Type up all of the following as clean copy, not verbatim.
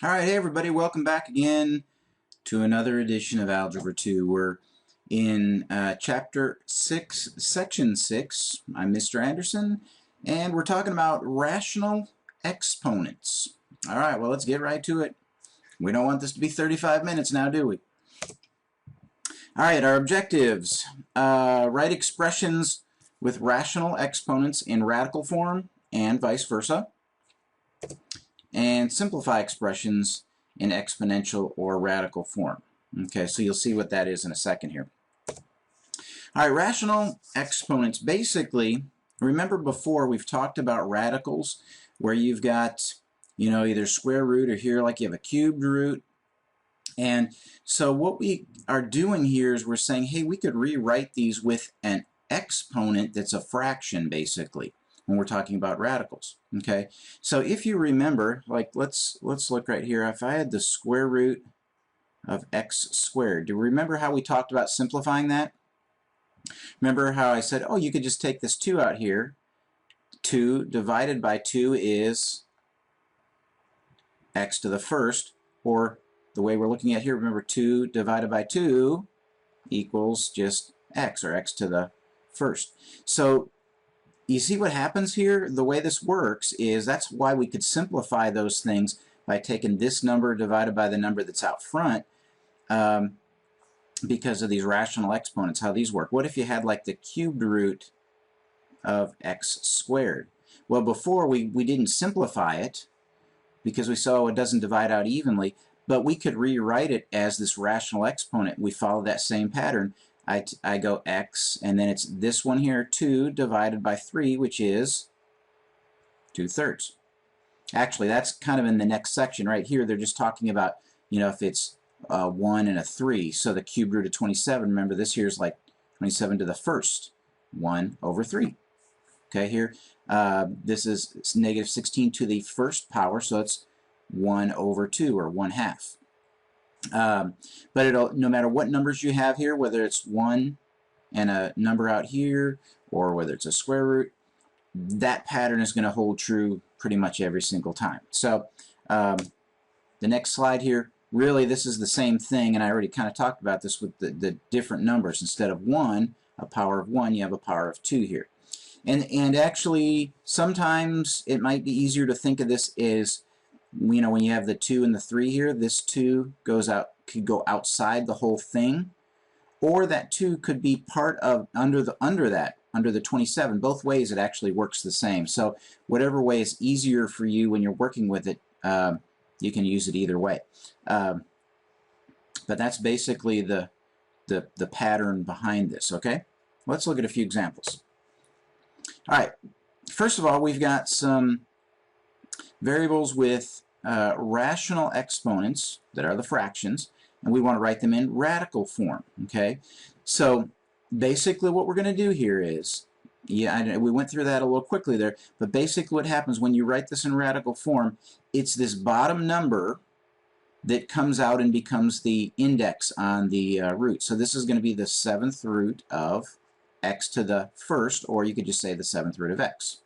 All right, hey everybody, welcome back again to another edition of Algebra 2. We're in Chapter 6, Section 6. I'm Mr. Anderson, and we're talking about rational exponents. All right, well, let's get right to it. We don't want this to be 35 minutes now, do we? All right, our objectives. Write expressions with rational exponents in radical form and vice versa. And simplify expressions in exponential or radical form. Okay, so you'll see what that is in a second here. All right, rational exponents. Basically, remember before we've talked about radicals where you've got, either square root or here like you have a cubed root. And so what we are doing here is we're saying, hey, we could rewrite these with an exponent that's a fraction, basically, when we're talking about radicals. Okay, so if you remember, like let's look right here. If I had the square root of x squared, do you remember how we talked about simplifying that? Remember how I said, oh, you could just take this 2 out here. 2 divided by 2 is x to the first, or the way we're looking at here, remember 2 divided by 2 equals just x, or x to the first. So you see what happens here? The way this works is that's why we could simplify those things by taking this number divided by the number that's out front, because of these rational exponents, how these work. What if you had like the cubed root of x squared? Well, before we didn't simplify it because we saw it doesn't divide out evenly, but we could rewrite it as this rational exponent. We follow that same pattern. I go x, and then it's this one here, 2 divided by 3, which is 2/3. Actually, that's kind of in the next section right here. They're just talking about, if it's 1 and a 3. So the cube root of 27, remember this here is like 27 to the first, 1 over 3. Okay, here, this is negative 16 to the first power, so it's 1 over 2, or 1/2. But no matter what numbers you have here, whether it's 1 and a number out here, or whether it's a square root, that pattern is going to hold true pretty much every single time. So the next slide here, really this is the same thing, and I already kind of talked about this with the different numbers. Instead of 1, a power of 1, you have a power of 2 here. And actually, sometimes it might be easier to think of this as, when you have the 2 and the 3 here, this 2 could go outside the whole thing, or that 2 could be part of under the 27. Both ways it actually works the same. So whatever way is easier for you when you're working with it, you can use it either way. But that's basically the pattern behind this. Okay, let's look at a few examples. All right, first of all, we've got some variables with rational exponents that are the fractions, and we want to write them in radical form. Okay, so basically what we're going to do here is, we went through that a little quickly there, but basically what happens when you write this in radical form, it's this bottom number that comes out and becomes the index on the root. So this is going to be the 7th root of x to the first, or you could just say the 7th root of x.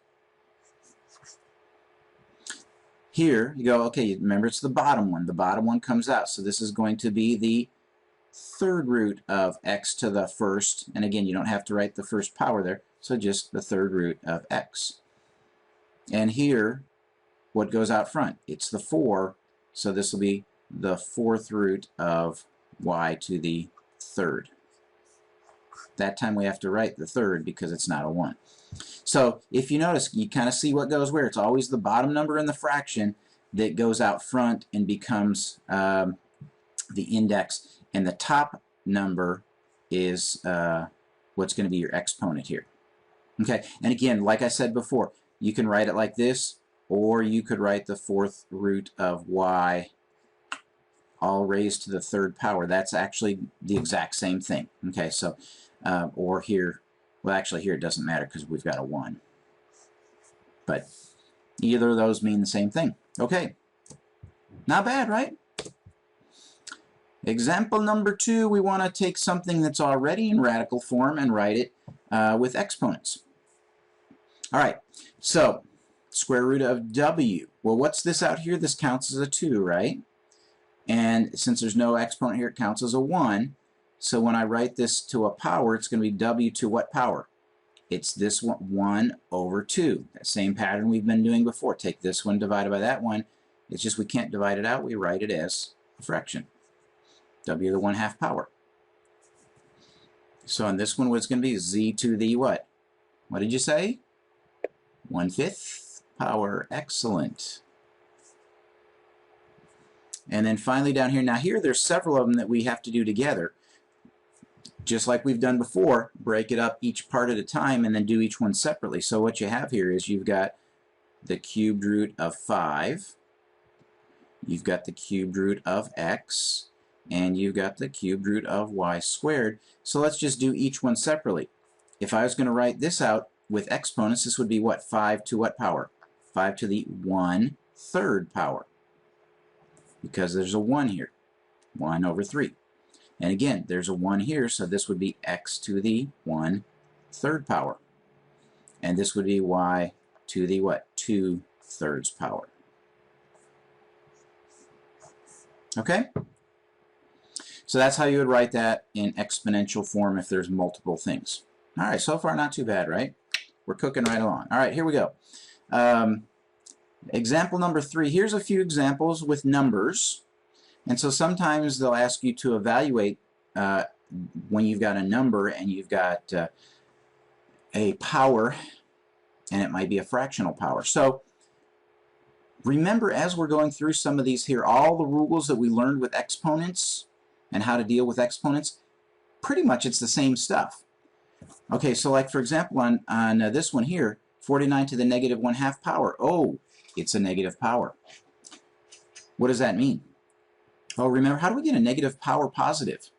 Here you go, okay, remember it's the bottom one. The bottom one comes out, so this is going to be the 3rd root of x to the first, and again, you don't have to write the first power there, so just the 3rd root of x. And here, what goes out front? It's the 4, so this will be the 4th root of y to the 3rd. That time we have to write the 3rd because it's not a 1. So if you notice, you kind of see what goes where. It's always the bottom number in the fraction that goes out front and becomes the index, and the top number is what's going to be your exponent here. Okay, and again, like I said before, you can write it like this, or you could write the 4th root of y all raised to the 3rd power. That's actually the exact same thing. Okay, so or here, well, actually here it doesn't matter because we've got a 1. But either of those mean the same thing. Okay, not bad, right? Example number 2, we want to take something that's already in radical form and write it with exponents. All right, so square root of w. Well, what's this out here? This counts as a 2, right? And since there's no exponent here, it counts as a 1. So when I write this to a power, it's going to be w to what power? It's this one, 1 over 2. That same pattern we've been doing before. Take this one divided by that one. It's just we can't divide it out. We write it as a fraction. W to the 1/2 power. So on this one, what's going to be z to the what? What did you say? 1/5 power. Excellent. And then finally down here, now here there's several of them that we have to do together. Just like we've done before, break it up each part at a time and then do each one separately. So what you have here is you've got the cubed root of 5, you've got the cubed root of x, and you've got the cubed root of y squared. So let's just do each one separately. If I was going to write this out with exponents, this would be what? 5 to what power? 5 to the 1/3 power. Because there's a 1 here. 1 over 3. And again, there's a 1 here, so this would be x to the 1/3 power. And this would be y to the what? 2/3 power. Okay? So that's how you would write that in exponential form if there's multiple things. All right, so far not too bad, right? We're cooking right along. All right, here we go. Example number 3. Here's a few examples with numbers. And so sometimes they'll ask you to evaluate when you've got a number and you've got a power, and it might be a fractional power. So remember, as we're going through some of these here, all the rules that we learned with exponents and how to deal with exponents, pretty much it's the same stuff. Okay, so like for example on this one here, 49 to the negative 1/2 power. Oh, it's a negative power. What does that mean? Oh, remember, how do we get a negative power positive?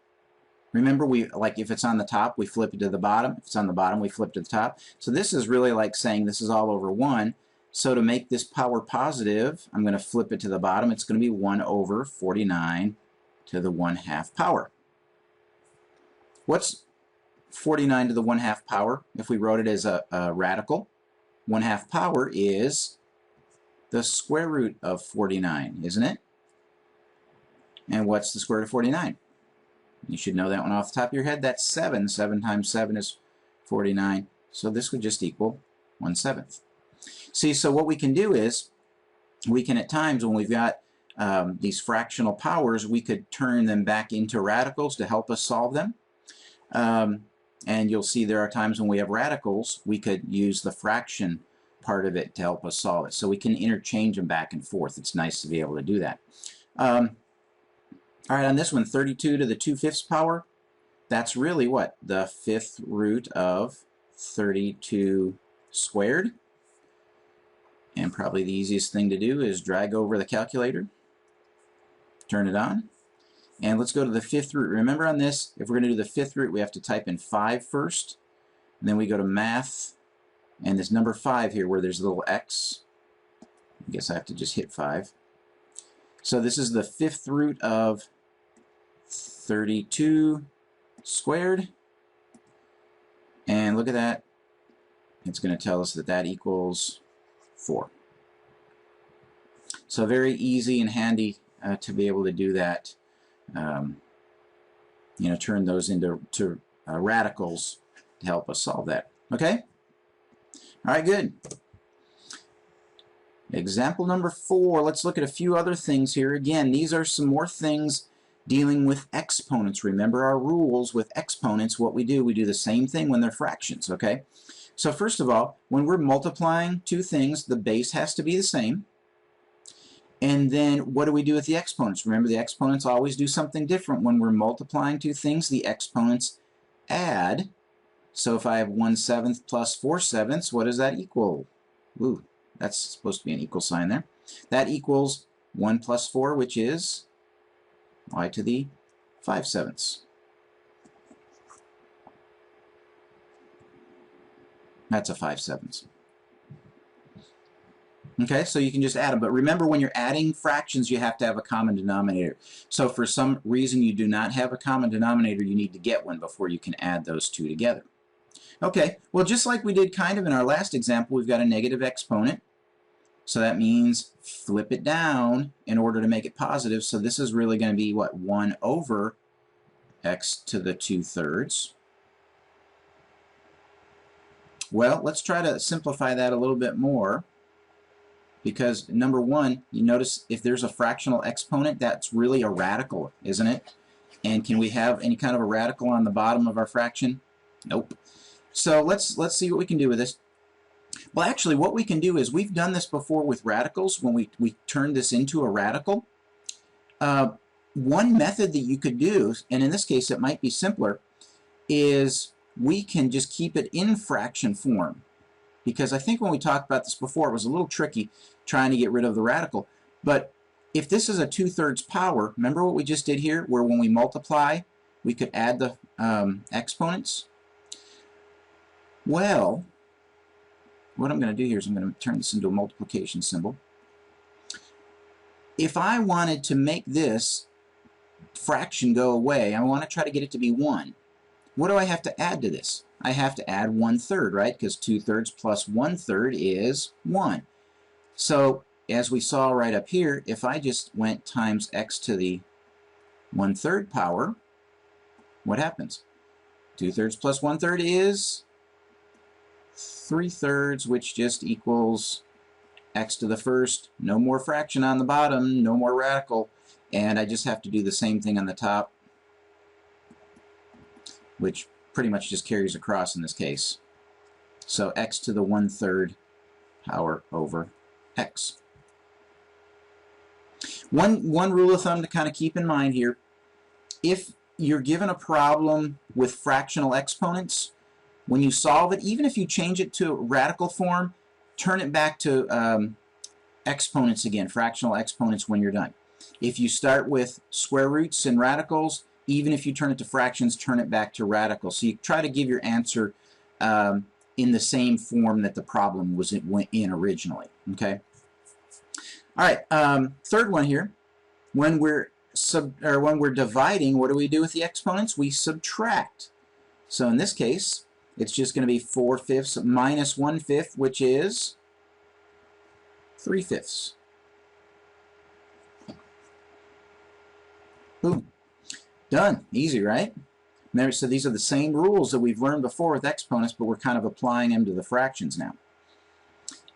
Remember, like if it's on the top, we flip it to the bottom. If it's on the bottom, we flip it to the top. So this is really like saying this is all over 1. So to make this power positive, I'm going to flip it to the bottom. It's going to be 1 over 49 to the 1/2 power. What's 49 to the 1/2 power if we wrote it as a radical? 1/2 power is the square root of 49, isn't it? And what's the square root of 49? You should know that one off the top of your head. That's 7. 7 times 7 is 49. So this would just equal 1/7. See, so what we can do is, we can at times when we've got these fractional powers, we could turn them back into radicals to help us solve them. And you'll see there are times when we have radicals, we could use the fraction part of it to help us solve it. So we can interchange them back and forth. It's nice to be able to do that. All right, on this one, 32 to the 2/5 power, that's really what? The 5th root of 32 squared. And probably the easiest thing to do is drag over the calculator, turn it on, and let's go to the 5th root. Remember on this, if we're going to do the 5th root, we have to type in 5 first, and then we go to math, and this number 5 here where there's a little x, I guess I have to just hit 5. So this is the 5th root of 32 squared, and look at that, it's going to tell us that that equals 4. So very easy and handy to be able to do that, you know, turn those into radicals to help us solve that. Okay? All right, good. Example number 4, let's look at a few other things here. Again, these are some more things dealing with exponents. Remember our rules with exponents, what we do the same thing when they're fractions, okay? So first of all, when we're multiplying two things, the base has to be the same. And then what do we do with the exponents? Remember, the exponents always do something different. When we're multiplying two things, the exponents add. So if I have 1/7 plus 4/7, what does that equal? Ooh, that's supposed to be an equal sign there. That equals 1 plus 4, which is y to the 5/7. That's a 5/7. Okay, so you can just add them. But remember, when you're adding fractions, you have to have a common denominator. So if for some reason you do not have a common denominator, you need to get one before you can add those two together. Okay, well, just like we did kind of in our last example, we've got a negative exponent. So that means flip it down in order to make it positive. So this is really going to be what? 1 over x to the 2/3. Well, let's try to simplify that a little bit more, because number one, you notice if there's a fractional exponent, that's really a radical, isn't it? And can we have any kind of a radical on the bottom of our fraction? Nope. So let's see what we can do with this. Well, actually, what we can do is, we've done this before with radicals when we turned this into a radical. One method that you could do, and in this case it might be simpler, is we can just keep it in fraction form. Because I think when we talked about this before, it was a little tricky trying to get rid of the radical. But if this is a 2/3 power, remember what we just did here, where when we multiply, we could add the exponents? Well, what I'm going to do here is I'm going to turn this into a multiplication symbol. If I wanted to make this fraction go away, I want to try to get it to be 1. What do I have to add to this? I have to add 1/3, right? Because 2/3 plus 1/3 is 1. So, as we saw right up here, if I just went times x to the 1/3 power, what happens? 2/3 plus 1/3 is 3/3, which just equals x to the first. No more fraction on the bottom, no more radical, and I just have to do the same thing on the top, which pretty much just carries across in this case. So x to the 1/3 power over x. One rule of thumb to kind of keep in mind here: if you're given a problem with fractional exponents, when you solve it, even if you change it to radical form, turn it back to exponents again, fractional exponents, when you're done. If you start with square roots and radicals, even if you turn it to fractions, turn it back to radicals. So you try to give your answer in the same form that the problem was in originally. Okay. All right. Third one here. When we're dividing, what do we do with the exponents? We subtract. So in this case, it's just going to be 4/5 minus 1/5, which is 3/5. Boom. Done. Easy, right? Remember, so these are the same rules that we've learned before with exponents, but we're kind of applying them to the fractions now.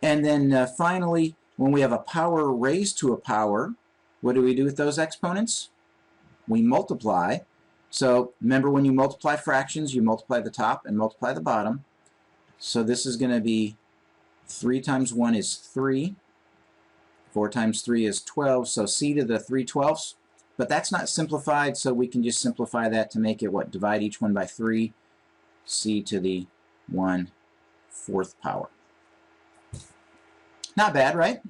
And then finally, when we have a power raised to a power, what do we do with those exponents? We multiply. So remember, when you multiply fractions, you multiply the top and multiply the bottom. So this is going to be 3 times 1 is 3. 4 times 3 is 12. So c to the 3/12. But that's not simplified, so we can just simplify that to make it what? Divide each one by 3. C to the 1/4 power. Not bad, right?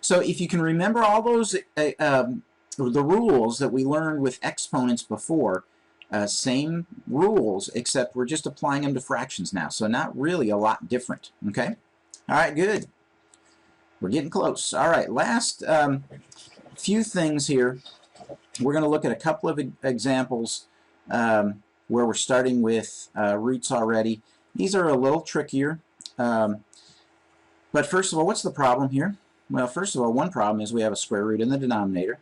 So if you can remember all those the rules that we learned with exponents before, same rules, except we're just applying them to fractions now. So not really a lot different. Okay? All right, good. We're getting close. All right, last few things here. We're going to look at a couple of examples where we're starting with roots already. These are a little trickier. But first of all, what's the problem here? Well, first of all, one problem is we have a square root in the denominator.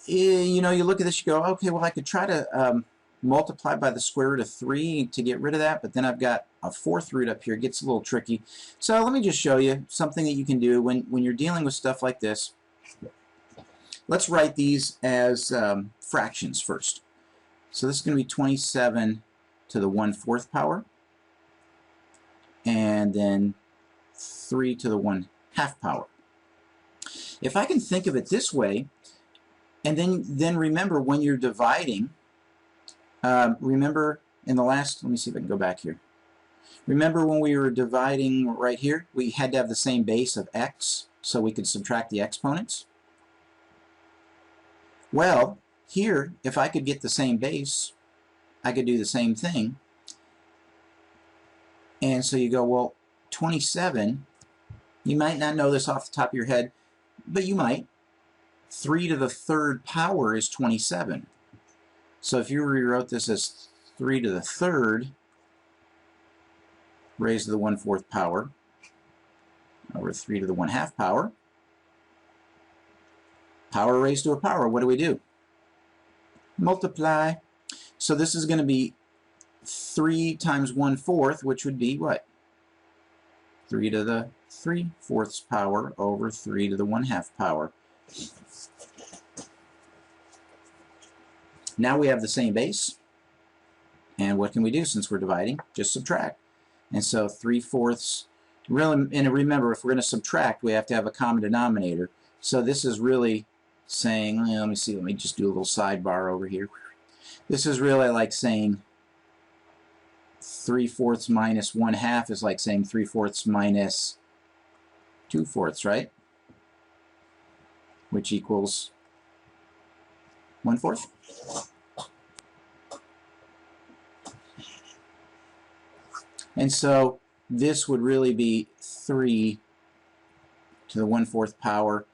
You know, you look at this, you go, okay, well, I could try to multiply by the square root of 3 to get rid of that, but then I've got a 4th root up here. It gets a little tricky. So let me just show you something that you can do when you're dealing with stuff like this. Let's write these as fractions first. So this is going to be 27 to the 1/4 power, and then 3 to the 1/2 power. If I can think of it this way, and then remember when you're dividing, remember in the last, let me see if I can go back here. Remember when we were dividing right here, we had to have the same base of x so we could subtract the exponents? Well, here, if I could get the same base, I could do the same thing. And so you go, well, 27, you might not know this off the top of your head, but you might. 3 to the 3rd power is 27. So if you rewrote this as 3 to the 3rd raised to the 1/4 power, over 3 to the 1/2 power. Power raised to a power, what do? Multiply. So this is going to be 3 times 1/4, which would be what? 3 to the 3/4 power over 3 to the 1/2 power. Now we have the same base. And what can we do since we're dividing? Just subtract. And so 3/4, really, and remember, if we're going to subtract, we have to have a common denominator. So this is really saying, let me see, let me just do a little sidebar over here. This is really like saying 3/4 minus 1/2 is like saying 3/4 minus 2/4, right? Which equals 1/4. And so this would really be 3 to the 1/4 power.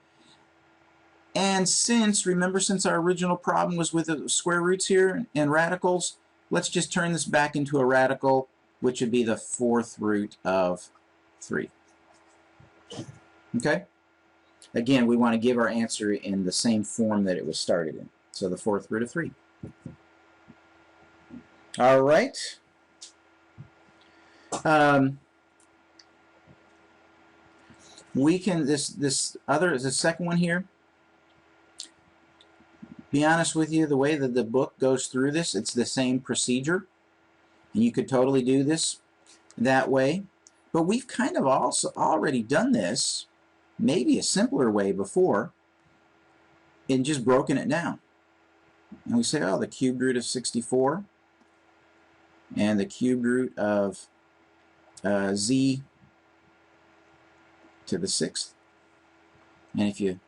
And since, remember, since our original problem was with the square roots here and radicals, let's just turn this back into a radical, which would be the 4th root of 3. Okay? Again, we want to give our answer in the same form that it was started in. So the 4th root of 3. All right. We can, the second one here, be honest with you, the way that the book goes through this, it's the same procedure. And you could totally do this that way. But we've kind of also already done this, maybe a simpler way before, and just broken it down. And we say, oh, the cubed root of 64 and the cubed root of z to the 6th. And if you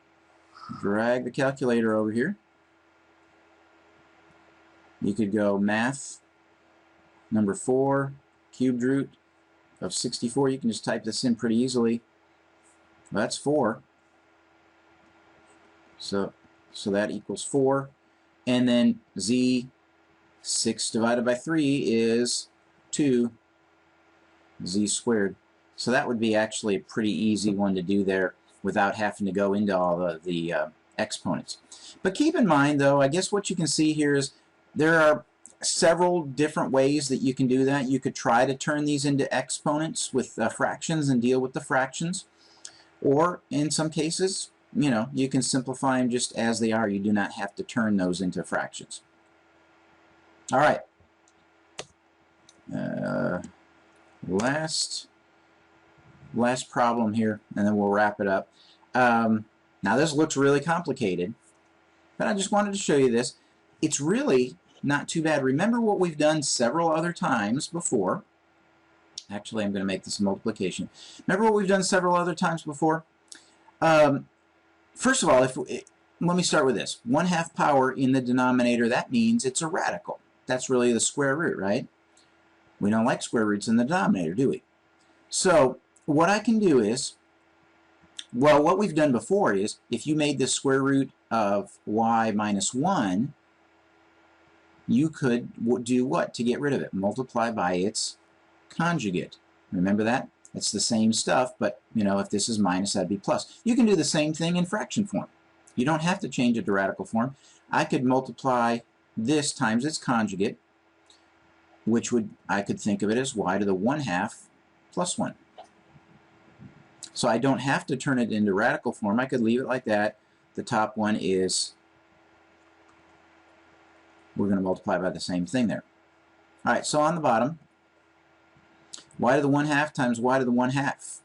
drag the calculator over here, you could go math number 4 cubed root of 64. You can just type this in pretty easily. Well, that's 4. So that equals 4. And then z 6 divided by 3 is 2 z squared. So that would be actually a pretty easy one to do there without having to go into all of the exponents. But keep in mind, though, I guess what you can see here is there are several different ways that you can do that. You could try to turn these into exponents with fractions and deal with the fractions. Or in some cases, you can simplify them just as they are. You do not have to turn those into fractions. All right. Last problem here, and then we'll wrap it up. Now this looks really complicated, but I just wanted to show you this. It's really not too bad. Remember what we've done several other times before. Actually, I'm going to make this a multiplication. Remember what we've done several other times before? First of all, let me start with this. 1/2 power in the denominator, that means it's a radical. That's really the square root, right? We don't like square roots in the denominator, do we? So what I can do is, well, what we've done before is, if you made the square root of y minus 1, you could do what to get rid of it? Multiply by its conjugate. Remember that? It's the same stuff, but if this is minus, that'd be plus. You can do the same thing in fraction form. You don't have to change it to radical form. I could multiply this times its conjugate, which I could think of it as y to the 1/2 plus 1. So I don't have to turn it into radical form. I could leave it like that. The top one is, we're going to multiply by the same thing there. All right, so on the bottom, y to the 1/2 times y to the 1/2.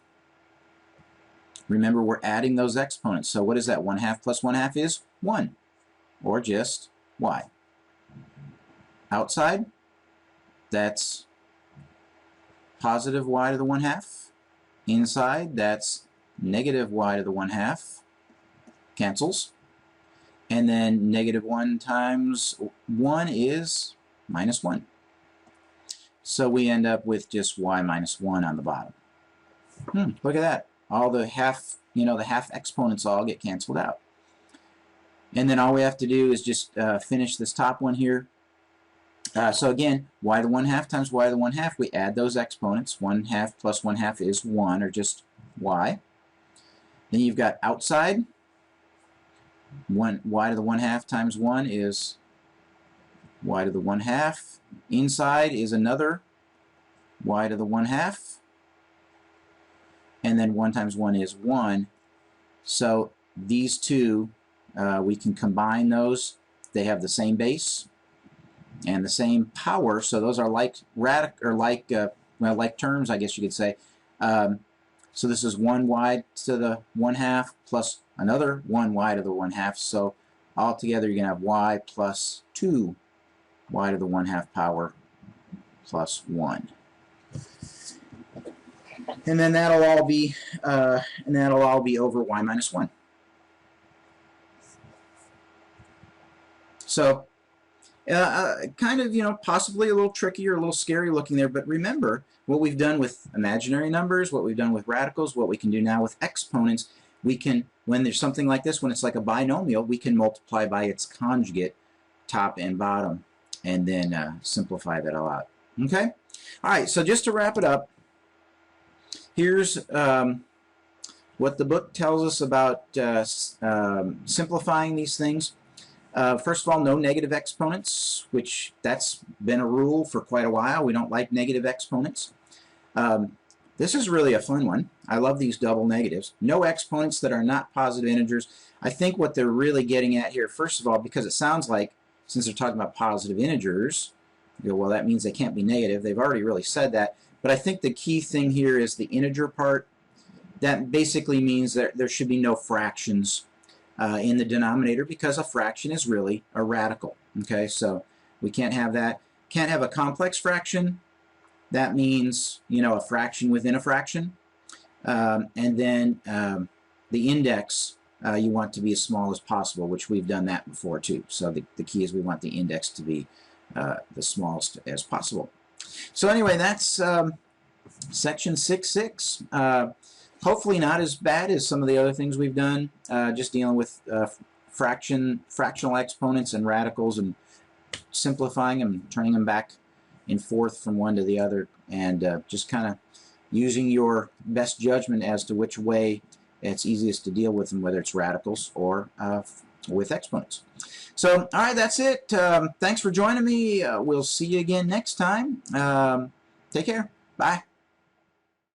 Remember, we're adding those exponents. So what is that? 1/2 plus 1/2 is 1, or just y. Outside, that's positive y to the 1/2. Inside, that's negative y to the 1/2. Cancels. And then negative 1 times 1 is minus 1. So we end up with just y minus 1 on the bottom. Look at that. All the half, the half exponents all get canceled out. And then all we have to do is just finish this top one here. So again, y to the 1/2 times y to the 1/2, we add those exponents. 1/2 plus 1/2 is 1, or just y. Then you've got outside. Y to the 1/2 times 1 is y to the 1/2. Inside is another y to the 1/2. And then 1 times 1 is 1. So these two, we can combine those. They have the same base and the same power, so those are like like terms, I guess you could say. So this is 1y to the 1/2 plus another 1y to the 1/2. So altogether you're going to have y plus 2y to the 1/2 power plus 1. And then that'll all be over y minus 1. So kind of, possibly a little tricky or a little scary looking there, but remember what we've done with imaginary numbers, what we've done with radicals, what we can do now with exponents. We can, when there's something like this, when it's like a binomial, we can multiply by its conjugate, top and bottom, and then simplify that all out. Okay? All right, so just to wrap it up, here's what the book tells us about simplifying these things. First of all, no negative exponents, which that's been a rule for quite a while. We don't like negative exponents. This is really a fun one. I love these double negatives. No exponents that are not positive integers. I think what they're really getting at here, first of all, because it sounds like, since they're talking about positive integers, you go, well, that means they can't be negative. They've already really said that. But I think the key thing here is the integer part. That basically means that there should be no fractions in the denominator, because a fraction is really a radical. Okay, so we can't have that. Can't have a complex fraction. That means, a fraction within a fraction. And then the index you want to be as small as possible, which we've done that before too. So the key is we want the index to be the smallest as possible. So anyway, that's section 6.6. Hopefully not as bad as some of the other things we've done, just dealing with fractional exponents and radicals and simplifying them, turning them back and forth from one to the other, and just kind of using your best judgment as to which way it's easiest to deal with them, whether it's radicals or with exponents. So, all right, that's it. Thanks for joining me. We'll see you again next time. Take care. Bye.